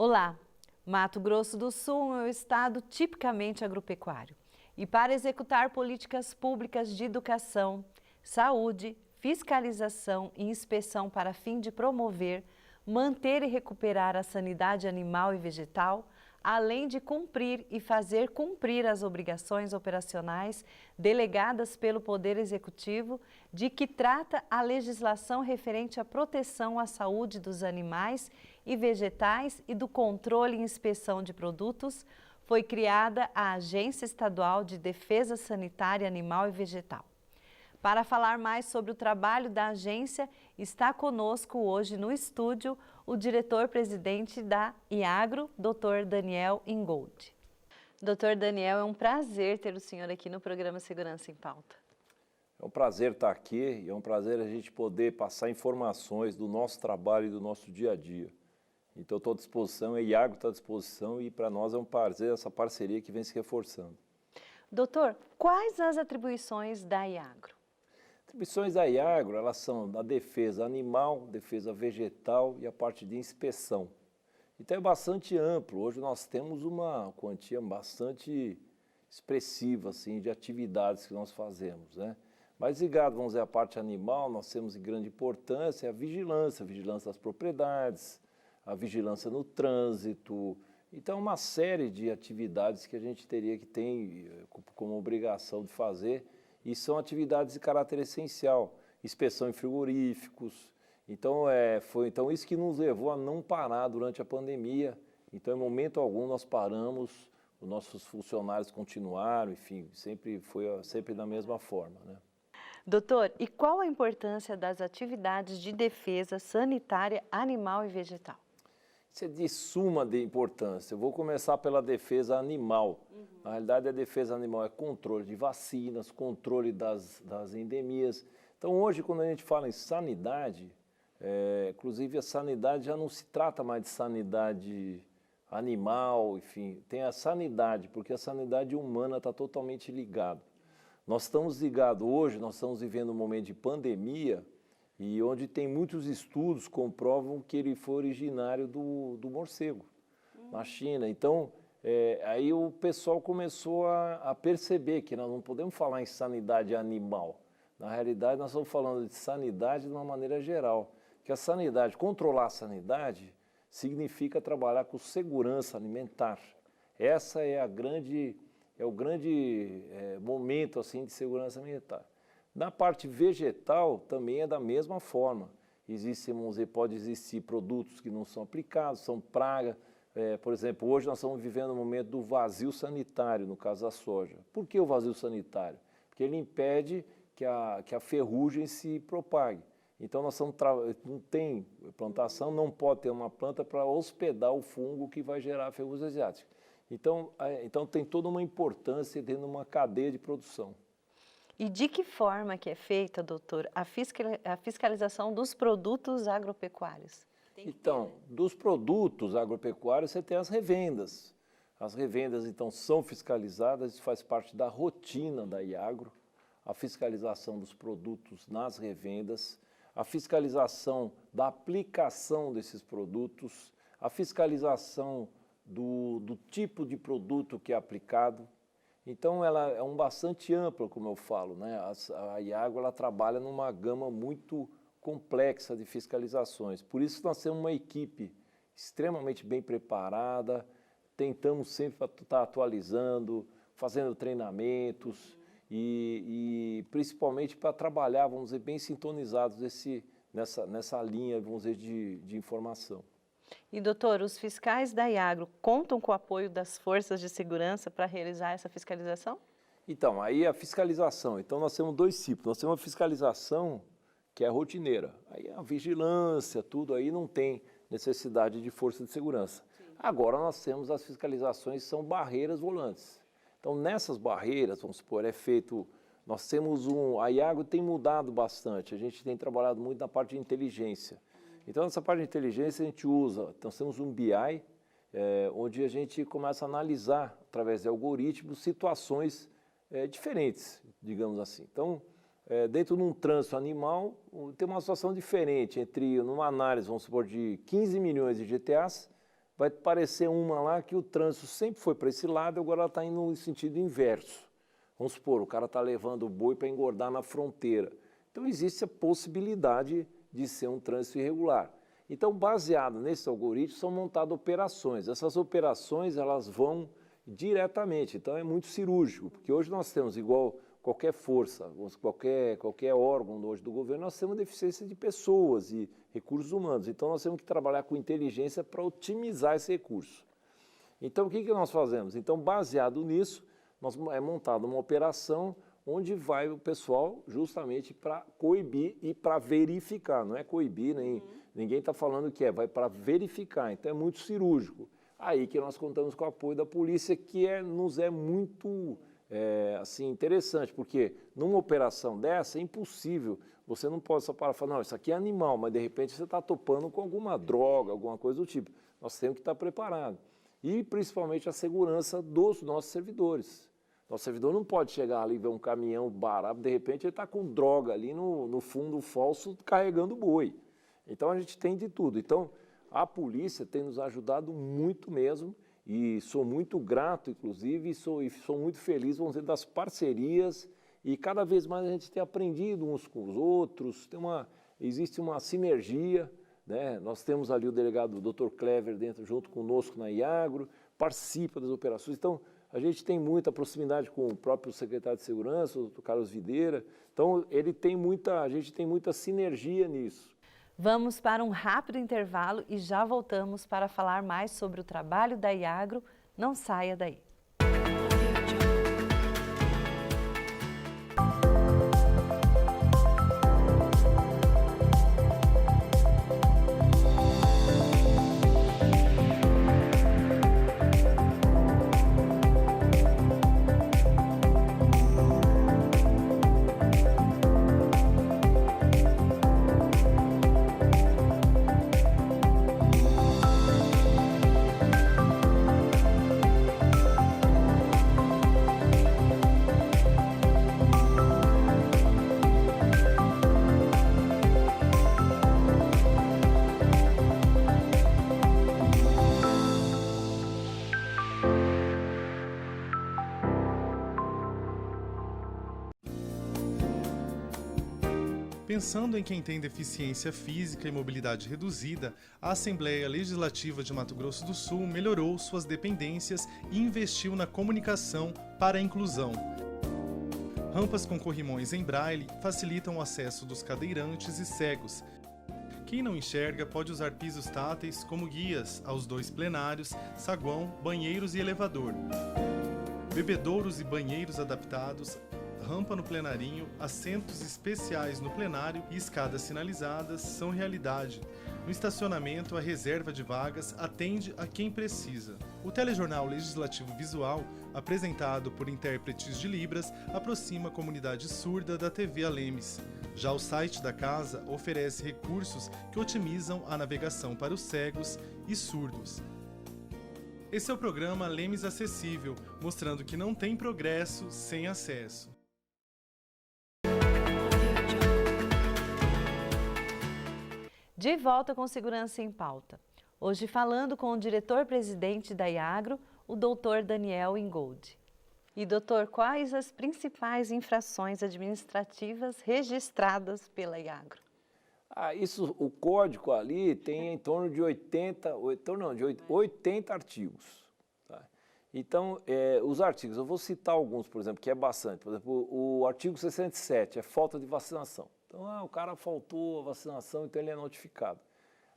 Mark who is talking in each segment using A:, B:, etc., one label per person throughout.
A: Olá! Mato Grosso do Sul é um estado tipicamente agropecuário. E para executar políticas públicas de educação, saúde, fiscalização e inspeção para fim de promover, manter e recuperar a sanidade animal e vegetal, além de cumprir e fazer cumprir as obrigações operacionais delegadas pelo Poder Executivo, de que trata a legislação referente à proteção à saúde dos animais e vegetais e do controle e inspeção de produtos, foi criada a Agência Estadual de Defesa Sanitária Animal e Vegetal. Para falar mais sobre o trabalho da agência, está conosco hoje no estúdio o diretor-presidente da IAGRO, Dr. Daniel Ingold. Dr. Daniel, é um prazer ter o senhor aqui no programa Segurança em Pauta.
B: É um prazer estar aqui e é um prazer a gente poder passar informações do nosso trabalho e do nosso dia a dia. Então, estou à disposição, a IAGRO está à disposição e para nós é um prazer essa parceria que vem se reforçando.
A: Doutor, quais as atribuições da IAGRO?
B: Atribuições da IAGRO, elas são da defesa animal, defesa vegetal e a parte de inspeção. Então é bastante amplo, hoje nós temos uma quantia bastante expressiva assim, de atividades que nós fazemos, né? Mas ligado, vamos dizer, à parte animal, nós temos em grande importância a vigilância das propriedades, a vigilância no trânsito. Então uma série de atividades que a gente teria que ter como obrigação de fazer. E são atividades de caráter essencial, inspeção em frigoríficos. Então, foi isso que nos levou a não parar durante a pandemia. Então, em momento algum, nós paramos, os nossos funcionários continuaram, enfim, foi sempre da mesma forma, né?
A: Doutor, e qual a importância das atividades de defesa sanitária animal e vegetal?
B: Isso é de suma de importância. Eu vou começar pela defesa animal. Na realidade, a defesa animal é controle de vacinas, controle das endemias. Então, hoje, quando a gente fala em sanidade, inclusive a sanidade já não se trata mais de sanidade animal, enfim, tem a sanidade, porque a sanidade humana está totalmente ligada. Nós estamos ligados hoje, nós estamos vivendo um momento de pandemia, e onde tem muitos estudos que comprovam que ele foi originário do morcego, na China. Então, aí o pessoal começou a perceber que nós não podemos falar em sanidade animal. Na realidade, nós estamos falando de sanidade de uma maneira geral. Que a sanidade, controlar a sanidade, significa trabalhar com segurança alimentar. Essa é o grande momento assim, de segurança alimentar. Na parte vegetal também é da mesma forma. Pode existir produtos que não são aplicados, são praga. Por exemplo, hoje nós estamos vivendo um momento do vazio sanitário, no caso da soja. Por que o vazio sanitário? Porque ele impede que a ferrugem se propague. Então, não tem plantação, não pode ter uma planta para hospedar o fungo que vai gerar a ferrugem asiática. Então, tem toda uma importância dentro de uma cadeia de produção.
A: E de que forma que é feita, doutor, a fiscalização dos produtos agropecuários?
B: Então, dos produtos agropecuários, você tem as revendas. As revendas, então, são fiscalizadas, isso faz parte da rotina da IAGRO, a fiscalização dos produtos nas revendas, a fiscalização da aplicação desses produtos, a fiscalização do tipo de produto que é aplicado. Então, ela é bastante ampla, como eu falo, né? A IAGRO ela trabalha numa gama muito complexa de fiscalizações. Por isso, nós temos uma equipe extremamente bem preparada, tentamos sempre estar atualizando, fazendo treinamentos e principalmente para trabalhar, vamos dizer, bem sintonizados nessa linha, vamos dizer, de informação.
A: E, doutor, os fiscais da IAGRO contam com o apoio das forças de segurança para realizar essa fiscalização?
B: Então, aí a fiscalização. Então, nós temos dois tipos. Nós temos uma fiscalização que é rotineira. Aí a vigilância, tudo aí não tem necessidade de força de segurança. Sim. Agora, nós temos as fiscalizações que são barreiras volantes. Então, nessas barreiras, vamos supor, nós temos a IAGRO tem mudado bastante. A gente tem trabalhado muito na parte de inteligência. Então, nessa parte de inteligência, a gente nós temos um BI, onde a gente começa a analisar, através de algoritmos, situações diferentes, digamos assim. Então, dentro de um trânsito animal, tem uma situação diferente numa análise, vamos supor, de 15 milhões de GTAs, vai parecer uma lá que o trânsito sempre foi para esse lado, agora ela está indo no sentido inverso. Vamos supor, o cara está levando o boi para engordar na fronteira. Então, existe a possibilidade de ser um trânsito irregular. Então, baseado nesse algoritmo, são montadas operações. Essas operações, elas vão diretamente, então é muito cirúrgico, porque hoje nós temos, igual qualquer força, qualquer órgão hoje do governo, nós temos deficiência de pessoas e recursos humanos. Então, nós temos que trabalhar com inteligência para otimizar esse recurso. Então, o que nós fazemos? Então, baseado nisso, é montada uma operação onde vai o pessoal justamente para coibir e para verificar. Não é coibir, ninguém está falando que vai para verificar, então é muito cirúrgico. Aí que nós contamos com o apoio da polícia, que nos é muito assim, interessante, porque numa operação dessa é impossível, você não pode só parar e falar, não, isso aqui é animal, mas de repente você está topando com alguma droga, alguma coisa do tipo. Nós temos que estar preparados. E principalmente a segurança dos nossos servidores. Nosso servidor não pode chegar ali e ver um caminhão barato, de repente ele está com droga ali no fundo falso carregando boi. Então a gente tem de tudo. Então a polícia tem nos ajudado muito mesmo e sou muito grato, inclusive, e sou muito feliz, vamos dizer, das parcerias e cada vez mais a gente tem aprendido uns com os outros, existe uma sinergia, né? Nós temos ali o delegado, o Dr. Clever, junto conosco na Iagro, participa das operações. Então, a gente tem muita proximidade com o próprio secretário de Segurança, o Dr. Carlos Videira. Então, a gente tem muita sinergia nisso.
A: Vamos para um rápido intervalo e já voltamos para falar mais sobre o trabalho da Iagro. Não saia daí.
C: Pensando em quem tem deficiência física e mobilidade reduzida, a Assembleia Legislativa de Mato Grosso do Sul melhorou suas dependências e investiu na comunicação para a inclusão. Rampas com corrimões em braille facilitam o acesso dos cadeirantes e cegos. Quem não enxerga pode usar pisos táteis como guias aos 2 plenários, saguão, banheiros e elevador. Bebedouros e banheiros adaptados, rampa no plenarinho, assentos especiais no plenário e escadas sinalizadas são realidade. No estacionamento, a reserva de vagas atende a quem precisa. O telejornal legislativo visual, apresentado por intérpretes de Libras, aproxima a comunidade surda da TV Alemes. Já o site da casa oferece recursos que otimizam a navegação para os cegos e surdos. Esse é o programa Alemes Acessível, mostrando que não tem progresso sem acesso.
A: De volta com Segurança em Pauta. Hoje falando com o diretor-presidente da Iagro, o doutor Daniel Ingold. E doutor, quais as principais infrações administrativas registradas pela Iagro?
B: O código ali tem em torno de 80 artigos. Tá? Então, os artigos, eu vou citar alguns, por exemplo, que é bastante. Por exemplo, o artigo 67 é falta de vacinação. Então, o cara faltou a vacinação, então ele é notificado.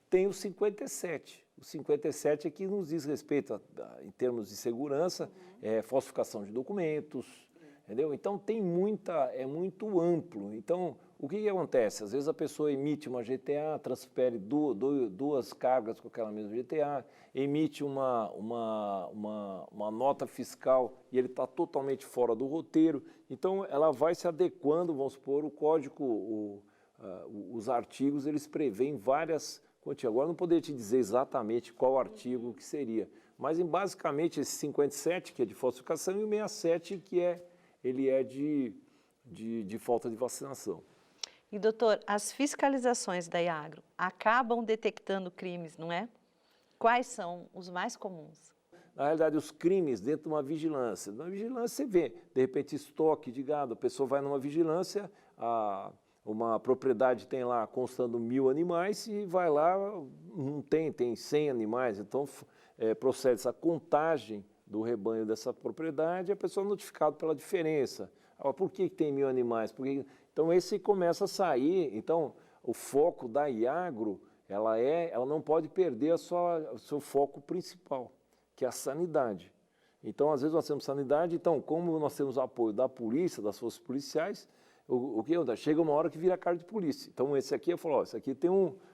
B: Tem o 57. O 57 é que nos diz respeito, em termos de segurança, falsificação de documentos, entendeu? Então, é muito amplo. Então, o que acontece? Às vezes a pessoa emite uma GTA, transfere duas cargas com aquela mesma GTA, emite uma nota fiscal e ele está totalmente fora do roteiro. Então, ela vai se adequando, vamos supor, o código, os artigos, eles prevêem várias quantias. Agora, não poderia te dizer exatamente qual artigo que seria, mas basicamente esse 57, que é de falsificação, e o 67, que ele é de falta de vacinação.
A: E, doutor, as fiscalizações da Iagro acabam detectando crimes, não é? quais são os mais comuns?
B: Na realidade, os crimes dentro de uma vigilância. Na vigilância você vê, de repente, estoque de gado. A pessoa vai numa vigilância, uma propriedade tem lá constando 1000 animais e vai lá, não tem 100 animais. Então, procede essa contagem do rebanho dessa propriedade e a pessoa é notificada pela diferença. Por que tem 1000 animais? Então, esse começa a sair. Então, o foco da Iagro, ela não pode perder o seu foco principal, que é a sanidade. Então, às vezes nós temos sanidade, então, como nós temos apoio da polícia, das forças policiais, o que acontece? Chega uma hora que vira carro de polícia. Então, esse aqui, eu falo, esse aqui tem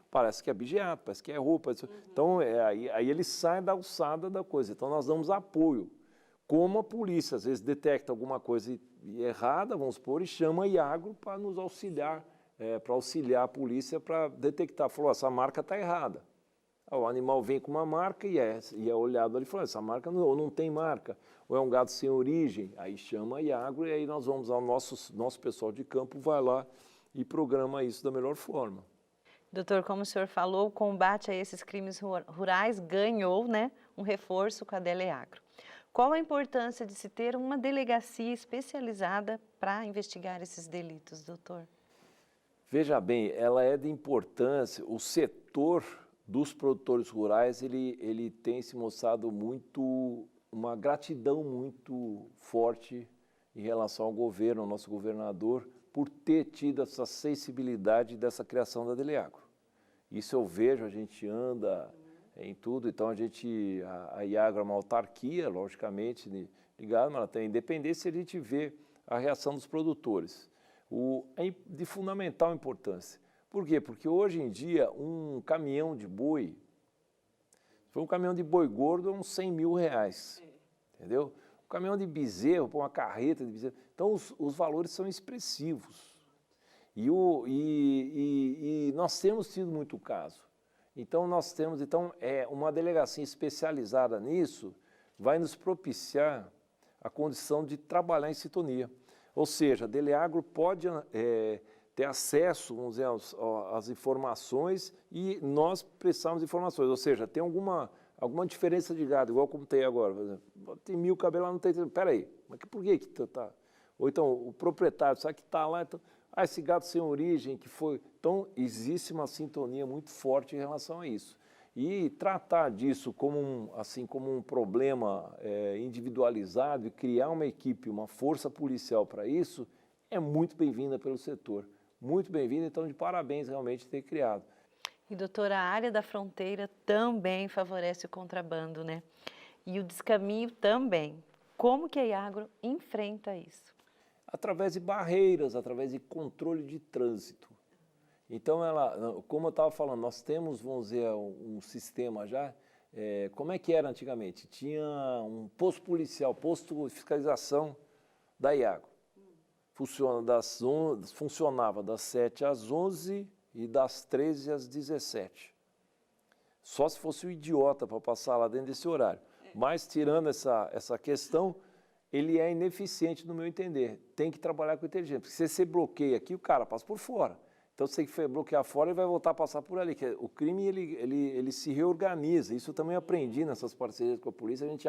B: parece que é abigeado, parece que é roupa. Então, aí ele sai da alçada da coisa. Então, nós damos apoio. Como a polícia, às vezes, detecta alguma coisa errada, vamos supor, e chama a Iagro para nos auxiliar, para auxiliar a polícia para detectar. Falou, essa marca está errada. O animal vem com uma marca e é olhado ali e fala, essa marca não tem marca, ou é um gado sem origem, aí chama a Iagro e aí nós vamos ao nosso pessoal de campo, vai lá e programa isso da melhor forma.
A: Doutor, como o senhor falou, o combate a esses crimes rurais ganhou, né, um reforço com a Deleagro. Qual a importância de se ter uma delegacia especializada para investigar esses delitos, doutor?
B: Veja bem, ela é de importância, o setor dos produtores rurais, ele tem se mostrado uma gratidão muito forte em relação ao governo, ao nosso governador, por ter tido essa sensibilidade dessa criação da Deleagro. Isso eu vejo, a gente anda em tudo, então a Iagro é uma autarquia, logicamente, ligada, mas ela tem independência e a gente vê a reação dos produtores. É de fundamental importância. Por quê? Porque hoje em dia um caminhão de boi, se for um caminhão de boi gordo, é uns 100 mil reais, entendeu? Um caminhão de bezerro, uma carreta de bezerro, então os valores são expressivos. E nós temos tido muito caso. Então uma delegacia especializada nisso vai nos propiciar a condição de trabalhar em sintonia. Ou seja, a Deleagro pode ter acesso, vamos dizer, às informações e nós prestamos informações. Ou seja, tem alguma diferença de gado, igual como tem agora. Por exemplo, tem 1000 cabelos lá, não tem... Peraí, mas por que está... Ou então, o proprietário, sabe que está lá... Então, esse gado sem origem, que foi... Então, existe uma sintonia muito forte em relação a isso. E tratar disso como um problema individualizado e criar uma equipe, uma força policial para isso, é muito bem-vinda pelo setor. Muito bem-vinda, então de parabéns realmente ter criado.
A: E doutora, a área da fronteira também favorece o contrabando, né? E o descaminho também. Como que a Iagro enfrenta isso?
B: Através de barreiras, através de controle de trânsito. Então, como eu estava falando, nós temos, vamos dizer, um sistema já, como é que era antigamente? Tinha um posto policial, posto de fiscalização da Iagro. Funcionava das 7 às 11 e das 13 às 17. Só se fosse um idiota para passar lá dentro desse horário. Mas, tirando essa questão, ele é ineficiente no meu entender. Tem que trabalhar com inteligência. Porque se você bloqueia aqui, o cara passa por fora. Então, se você bloquear fora, ele vai voltar a passar por ali. O crime, ele se reorganiza. Isso eu também aprendi nessas parcerias com a polícia. A gente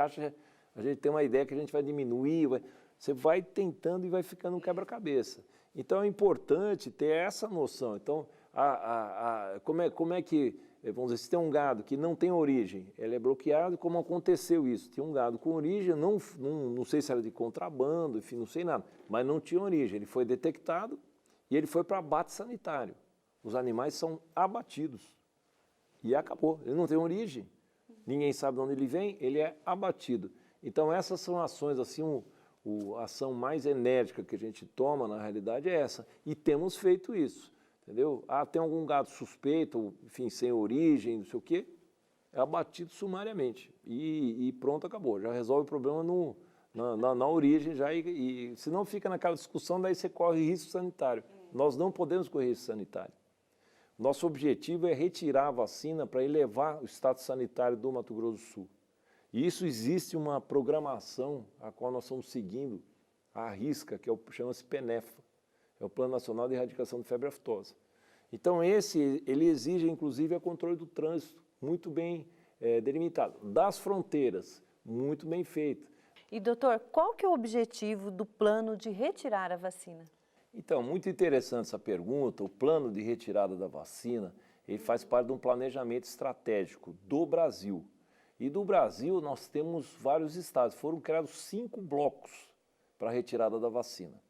B: tem uma ideia que a gente vai diminuir. Você vai tentando e vai ficando um quebra-cabeça. Então, é importante ter essa noção. Então, como é que, vamos dizer, se tem um gado que não tem origem, ele é bloqueado, como aconteceu isso? Tinha um gado com origem, não sei se era de contrabando, enfim, não sei nada, mas não tinha origem. Ele foi detectado e ele foi para abate sanitário. Os animais são abatidos. E acabou. Ele não tem origem. Ninguém sabe de onde ele vem, ele é abatido. Então, essas são ações, assim, a ação mais enérgica que a gente toma, na realidade, é essa. E temos feito isso, entendeu? Tem algum gado suspeito, enfim, sem origem, não sei o quê, é abatido sumariamente. E pronto, acabou. Já resolve o problema na origem, já, e se não fica naquela discussão, daí você corre risco sanitário. Nós não podemos correr risco sanitário. Nosso objetivo é retirar a vacina para elevar o status sanitário do Mato Grosso do Sul. E isso existe uma programação a qual nós estamos seguindo à risca, que chama-se PENEFA, é o Plano Nacional de Erradicação de Febre Aftosa. Então ele exige inclusive o controle do trânsito, muito bem delimitado. Das fronteiras, muito bem feito.
A: E doutor, qual que é o objetivo do plano de retirar a vacina?
B: Então, muito interessante essa pergunta. O plano de retirada da vacina, ele faz parte de um planejamento estratégico do Brasil. E do Brasil nós temos vários estados, foram criados 5 blocos para a retirada da vacina.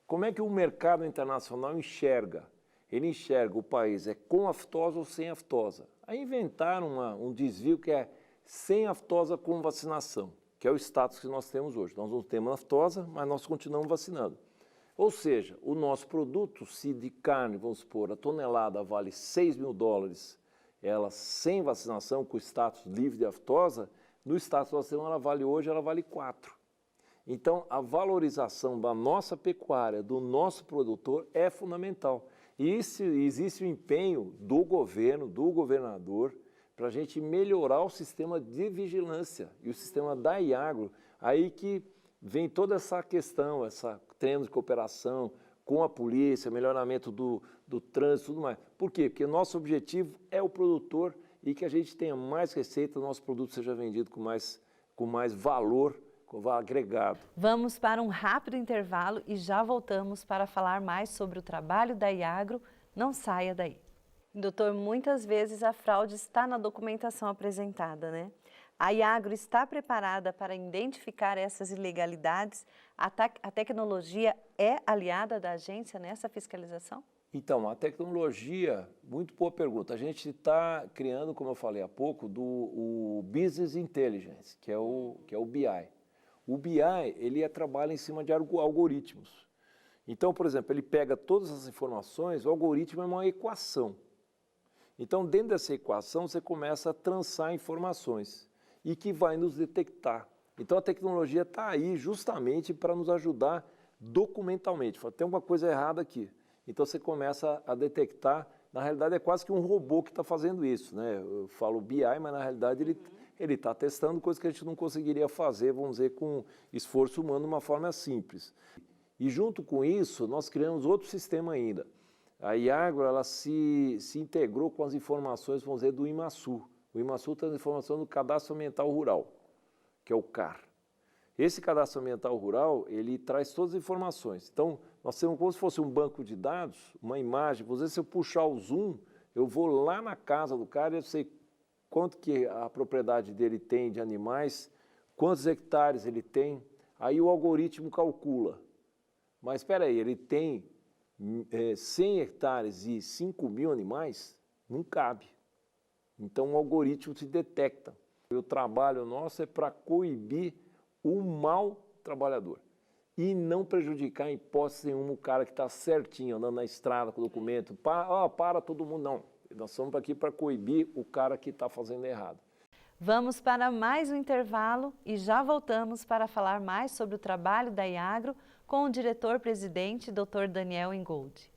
B: Como é que o mercado internacional enxerga? Ele enxerga o país com aftosa ou sem aftosa. Aí inventaram um desvio que é sem aftosa com vacinação, que é o status que nós temos hoje. Nós não temos aftosa, mas nós continuamos vacinando. Ou seja, o nosso produto, se de carne, vamos supor, a tonelada vale $6.000, ela sem vacinação, com o status livre de aftosa, no status de vacinação ela vale 4. Então, a valorização da nossa pecuária, do nosso produtor, é fundamental. E existe o empenho do governo, do governador, para a gente melhorar o sistema de vigilância e o sistema da Iagro, aí que vem toda essa questão, essa treino de cooperação com a polícia, melhoramento do trânsito e tudo mais. Por quê? Porque o nosso objetivo é o produtor e que a gente tenha mais receita, o nosso produto seja vendido com mais valor, com valor agregado.
A: Vamos para um rápido intervalo e já voltamos para falar mais sobre o trabalho da Iagro. Não saia daí. Doutor, muitas vezes a fraude está na documentação apresentada, né? A Iagro está preparada para identificar essas ilegalidades? A tecnologia é aliada da agência nessa fiscalização?
B: Então, a tecnologia, muito boa pergunta. A gente está criando, como eu falei há pouco, o Business Intelligence, que é o BI. O BI, ele trabalha em cima de algoritmos. Então, por exemplo, ele pega todas as informações, o algoritmo é uma equação. Então, dentro dessa equação, você começa a trançar informações e que vai nos detectar. Então, a tecnologia está aí justamente para nos ajudar documentalmente. Tem alguma coisa errada aqui. Então, você começa a detectar. Na realidade, é quase que um robô que está fazendo isso, né? Eu falo BI, mas na realidade ele está testando coisas que a gente não conseguiria fazer, vamos dizer, com esforço humano de uma forma simples. E junto com isso, nós criamos outro sistema ainda. A Iagro, ela se integrou com as informações, vamos dizer, do IMASU. O IMASU tem as informações do Cadastro Ambiental Rural, que é o CAR. Esse Cadastro Ambiental Rural, ele traz todas as informações. Então, nós temos como se fosse um banco de dados, uma imagem. Vamos dizer, se eu puxar o zoom, eu vou lá na casa do cara e eu sei quanto que a propriedade dele tem de animais, quantos hectares ele tem. Aí o algoritmo calcula. Mas espera aí, ele tem 100 hectares e 5.000 animais? Não cabe. Então o algoritmo se detecta. O trabalho nosso é para coibir o mau trabalhador e não prejudicar em hipótese nenhuma o cara que está certinho, andando na estrada com o documento. Para todo mundo, não. Nós estamos aqui para coibir o cara que está fazendo errado.
A: Vamos para mais um intervalo e já voltamos para falar mais sobre o trabalho da Iagro com o diretor-presidente, Dr. Daniel Ingold.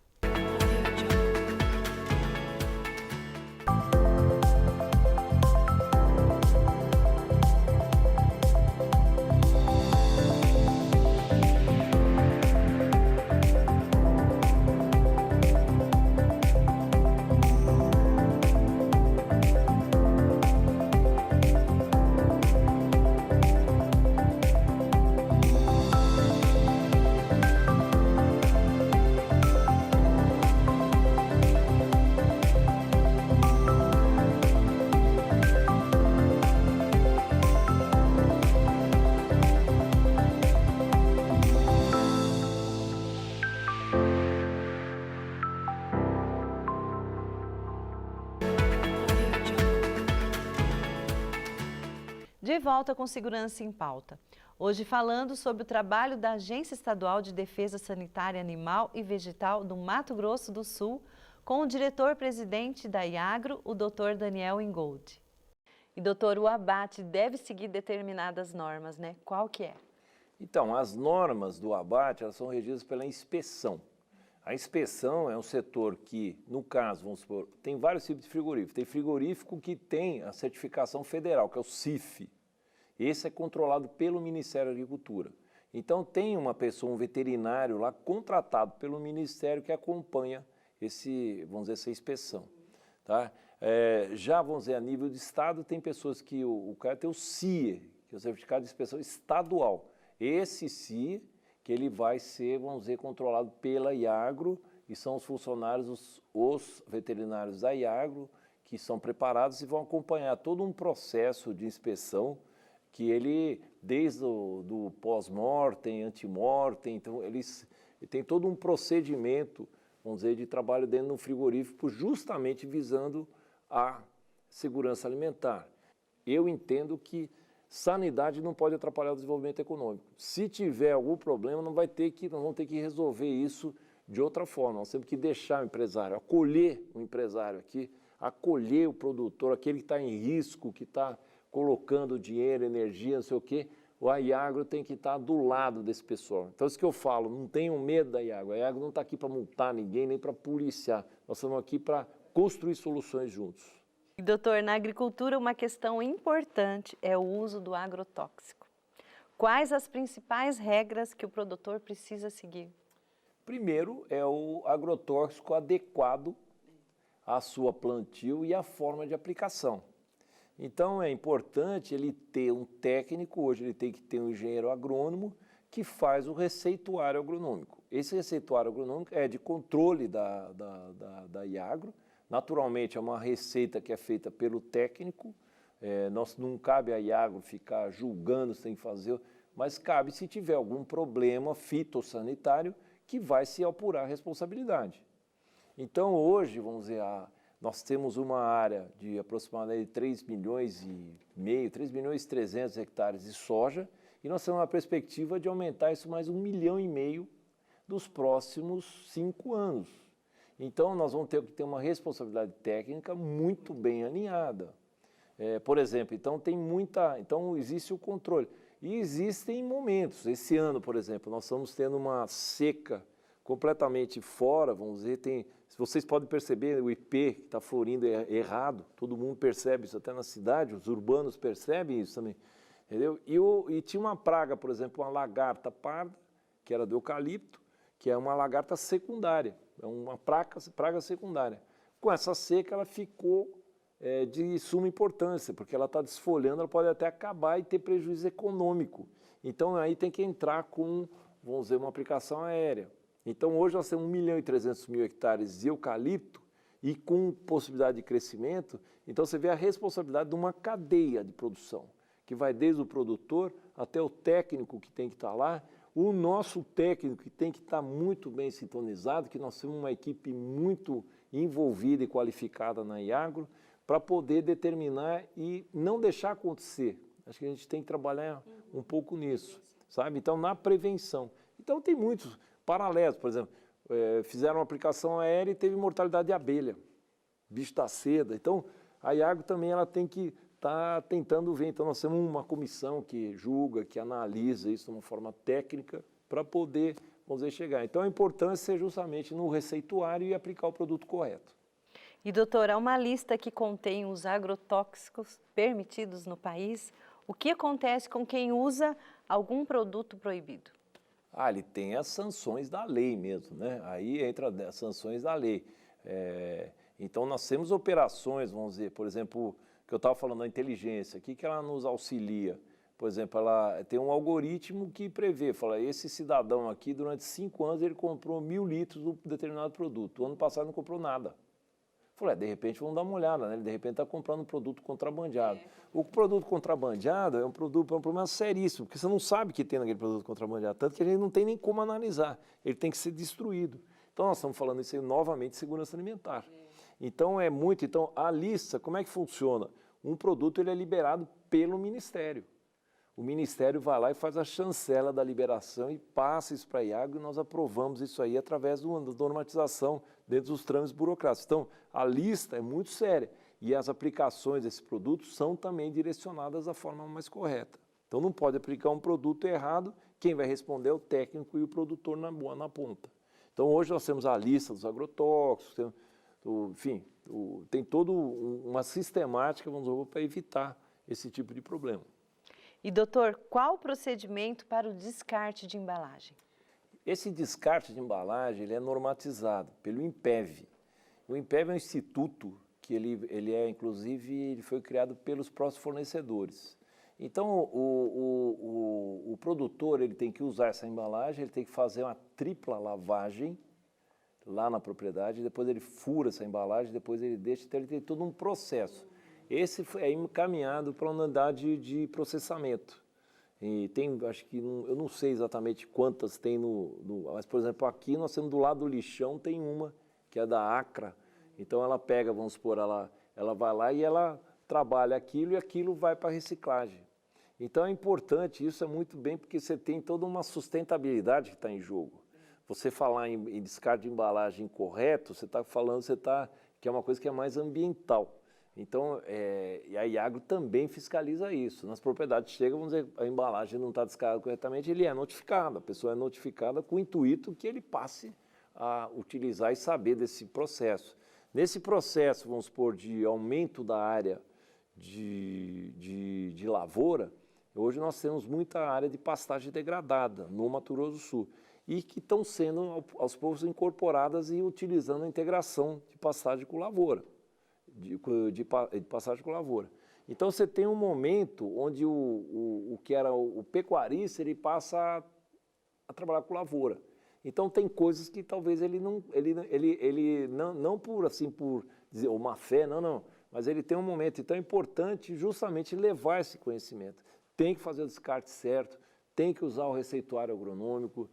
A: De volta com Segurança em Pauta. Hoje falando sobre o trabalho da Agência Estadual de Defesa Sanitária Animal e Vegetal do Mato Grosso do Sul, com o diretor-presidente da Iagro, o Dr. Daniel Ingold. E doutor, o abate deve seguir determinadas normas, né? Qual que é?
B: Então, as normas do abate, elas são regidas pela inspeção. A inspeção é um setor que, no caso, vamos supor, tem vários tipos de frigorífico. Tem frigorífico que tem a certificação federal, que é o CIF. Esse é controlado pelo Ministério da Agricultura. Então, tem uma pessoa, um veterinário lá, contratado pelo Ministério que acompanha vamos dizer, essa inspeção. Tá? Já, vamos dizer, a nível de estado, tem pessoas que o cara tem o CIE, que é o Certificado de Inspeção Estadual. Esse CIE, que ele vai ser, vamos dizer, controlado pela Iagro, e são os funcionários, os veterinários da Iagro, que são preparados e vão acompanhar todo um processo de inspeção, que ele, desde do pós-mortem, antemortem, então eles têm todo um procedimento, vamos dizer, de trabalho dentro do frigorífico, justamente visando a segurança alimentar. Eu entendo que sanidade não pode atrapalhar o desenvolvimento econômico. Se tiver algum problema, nós vamos ter que resolver isso de outra forma. Nós temos que deixar o empresário, acolher o empresário aqui, acolher o produtor, aquele que está em risco, que está colocando dinheiro, energia, não sei o quê. O Iagro tem que estar do lado desse pessoal. Então, isso que eu falo, não tenham medo da Iagro. A Iagro não está aqui para multar ninguém, nem para policiar. Nós estamos aqui para construir soluções juntos.
A: Doutor, na agricultura uma questão importante é o uso do agrotóxico. Quais as principais regras que o produtor precisa seguir?
B: Primeiro é o agrotóxico adequado à sua plantio e à forma de aplicação. Então é importante ele ter um técnico, hoje ele tem que ter um engenheiro agrônomo que faz o receituário agronômico. Esse receituário agronômico é de controle da Iagro. Naturalmente, é uma receita que é feita pelo técnico, não cabe a Iagro ficar julgando se tem que fazer, mas cabe se tiver algum problema fitossanitário que vai se apurar a responsabilidade. Então, hoje, vamos dizer, nós temos uma área de aproximadamente 3 milhões e meio, 3 milhões e 300 hectares de soja, e nós temos uma perspectiva de aumentar isso mais 1,5 milhão nos próximos 5 anos. Então, nós vamos ter que ter uma responsabilidade técnica muito bem alinhada. Por exemplo, então existe o controle. E existem momentos. Esse ano, por exemplo, nós estamos tendo uma seca completamente fora, vamos dizer, vocês podem perceber, o IP que está florindo é errado, todo mundo percebe isso até na cidade, os urbanos percebem isso também, entendeu? E tinha uma praga, por exemplo, uma lagarta parda, que era do eucalipto, que é uma lagarta secundária. É uma praga secundária. Com essa seca, ela ficou de suma importância, porque ela está desfolhando, ela pode até acabar e ter prejuízo econômico. Então, aí tem que entrar com, vamos dizer, uma aplicação aérea. Então, hoje nós temos 1,3 milhão hectares de eucalipto e com possibilidade de crescimento. Então, você vê a responsabilidade de uma cadeia de produção, que vai desde o produtor até o técnico que tem que estar lá, o nosso técnico que tem que estar muito bem sintonizado, que nós temos uma equipe muito envolvida e qualificada na Iagro, para poder determinar e não deixar acontecer. Acho que a gente tem que trabalhar um pouco nisso, sabe? Então, na prevenção. Então, tem muitos paralelos. Por exemplo, fizeram uma aplicação aérea e teve mortalidade de abelha, bicho da seda. Então, a Iagro também ela tem que estar tentando ver. Então, nós temos uma comissão que julga, que analisa isso de uma forma técnica para poder, vamos dizer, chegar. Então, a importância é justamente no receituário e aplicar o produto correto.
A: E, doutor, há uma lista que contém os agrotóxicos permitidos no país. O que acontece com quem usa algum produto proibido?
B: Ele tem as sanções da lei mesmo, né? Aí entra as sanções da lei. Então, nós temos operações, vamos dizer, por exemplo, que eu estava falando da inteligência, o que ela nos auxilia? Por exemplo, ela tem um algoritmo que prevê, fala, esse cidadão aqui, durante 5 anos, ele comprou 1.000 litros de um determinado produto. O ano passado não comprou nada. Falei, de repente vamos dar uma olhada, né? Ele de repente está comprando um produto contrabandeado. O produto contrabandeado é um problema seríssimo, porque você não sabe que tem naquele produto contrabandeado, tanto que a gente não tem nem como analisar, ele tem que ser destruído. Então nós estamos falando isso aí novamente de segurança alimentar. Então então a lista, como é que funciona? Um produto ele é liberado pelo Ministério. O Ministério vai lá e faz a chancela da liberação e passa isso para a Iagro e nós aprovamos isso aí através da normatização dentro dos trâmites burocráticos. Então, a lista é muito séria e as aplicações desses produtos são também direcionadas da forma mais correta. Então, não pode aplicar um produto errado, quem vai responder é o técnico e o produtor na ponta. Então, hoje nós temos a lista dos agrotóxicos, tem toda uma sistemática, vamos dizer, para evitar esse tipo de problema.
A: E, doutor, qual o procedimento para o descarte de embalagem?
B: Esse descarte de embalagem ele é normatizado pelo INPEV. O INPEV é um instituto que ele é, inclusive, ele foi criado pelos próprios fornecedores. Então, o produtor ele tem que usar essa embalagem, ele tem que fazer uma tripla lavagem lá na propriedade, depois ele fura essa embalagem, depois ele deixa, então ele tem todo um processo. Esse é encaminhado para a unidade de processamento. E tem, acho que, eu não sei exatamente quantas tem mas, por exemplo, aqui nós temos do lado do lixão, tem uma, que é da Acra. Então ela pega, vamos supor, ela vai lá e ela trabalha aquilo e aquilo vai para a reciclagem. Então é importante, isso é muito bem, porque você tem toda uma sustentabilidade que está em jogo. Você falar em descarte de embalagem correto, você está falando que é uma coisa que é mais ambiental. Então, e a Iagro também fiscaliza isso. Nas propriedades chega, vamos dizer, a embalagem não está descartada corretamente, ele é notificado, a pessoa é notificada com o intuito que ele passe a utilizar e saber desse processo. Nesse processo, vamos supor, de aumento da área de lavoura, hoje nós temos muita área de pastagem degradada no Mato Grosso do Sul e que estão sendo, aos poucos, incorporadas e utilizando a integração de pastagem com lavoura. De passagem com lavoura. Então você tem um momento onde o que era o pecuarista ele passa a trabalhar com lavoura. Então tem coisas que talvez ele não por assim por dizer uma fé, não, mas ele tem um momento. Então é importante justamente levar esse conhecimento. Tem que fazer o descarte certo, tem que usar o receituário agronômico,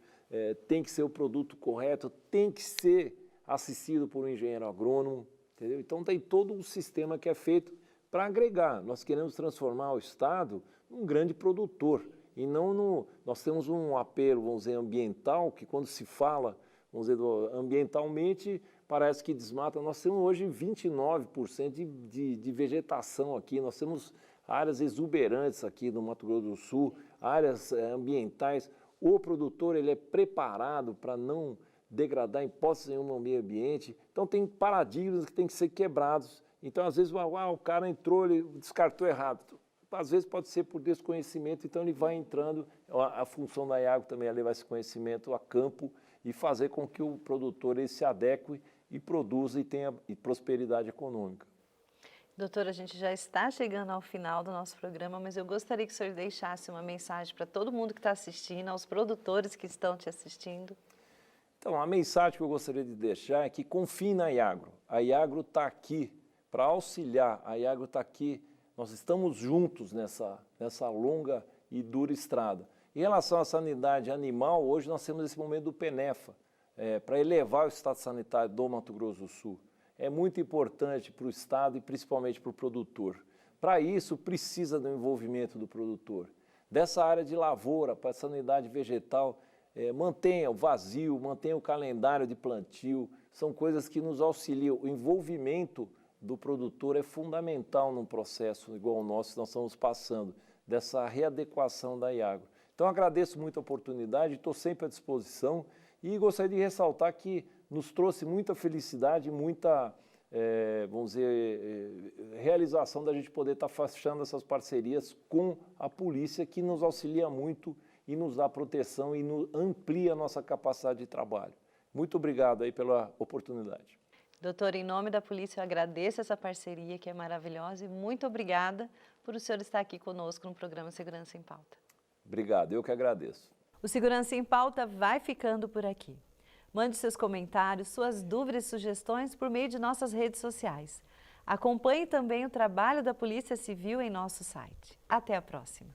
B: tem que ser o produto correto, tem que ser assistido por um engenheiro agrônomo. Entendeu? Então tem todo um sistema que é feito para agregar. Nós queremos transformar o Estado num grande produtor e não nós temos um apelo, vamos dizer, ambiental, que quando se fala, vamos dizer, ambientalmente, parece que desmata. Nós temos hoje 29% de vegetação aqui, nós temos áreas exuberantes aqui no Mato Grosso do Sul, áreas ambientais. O produtor ele é preparado para não degradar em hipótese nenhuma o meio ambiente. Então tem paradigmas que têm que ser quebrados. Então às vezes o cara entrou, ele descartou errado. Às vezes pode ser por desconhecimento, então ele vai entrando, a função da Iagro também é levar esse conhecimento a campo e fazer com que o produtor ele se adeque e produza e tenha prosperidade econômica.
A: Doutor, a gente já está chegando ao final do nosso programa, mas eu gostaria que o senhor deixasse uma mensagem para todo mundo que está assistindo, aos produtores que estão te assistindo.
B: Então, a mensagem que eu gostaria de deixar é que confie na Iagro. A Iagro está aqui para auxiliar, a Iagro está aqui, nós estamos juntos nessa longa e dura estrada. Em relação à sanidade animal, hoje nós temos esse momento do PENEFA, para elevar o estado sanitário do Mato Grosso do Sul. É muito importante para o Estado e principalmente para o produtor. Para isso, precisa do envolvimento do produtor. Dessa área de lavoura para a sanidade vegetal, mantenha o vazio, mantenha o calendário de plantio, são coisas que nos auxiliam. O envolvimento do produtor é fundamental num processo igual ao nosso que nós estamos passando, dessa readequação da Iagro. Então, agradeço muito a oportunidade, estou sempre à disposição e gostaria de ressaltar que nos trouxe muita felicidade, muita, vamos dizer, realização da gente poder estar fechando essas parcerias com a polícia, que nos auxilia muito e nos dá proteção e amplia a nossa capacidade de trabalho. Muito obrigado aí pela oportunidade.
A: Doutor, em nome da polícia, eu agradeço essa parceria que é maravilhosa e muito obrigada por o senhor estar aqui conosco no programa Segurança em Pauta.
B: Obrigado, eu que agradeço.
A: O Segurança em Pauta vai ficando por aqui. Mande seus comentários, suas dúvidas e sugestões por meio de nossas redes sociais. Acompanhe também o trabalho da Polícia Civil em nosso site. Até a próxima!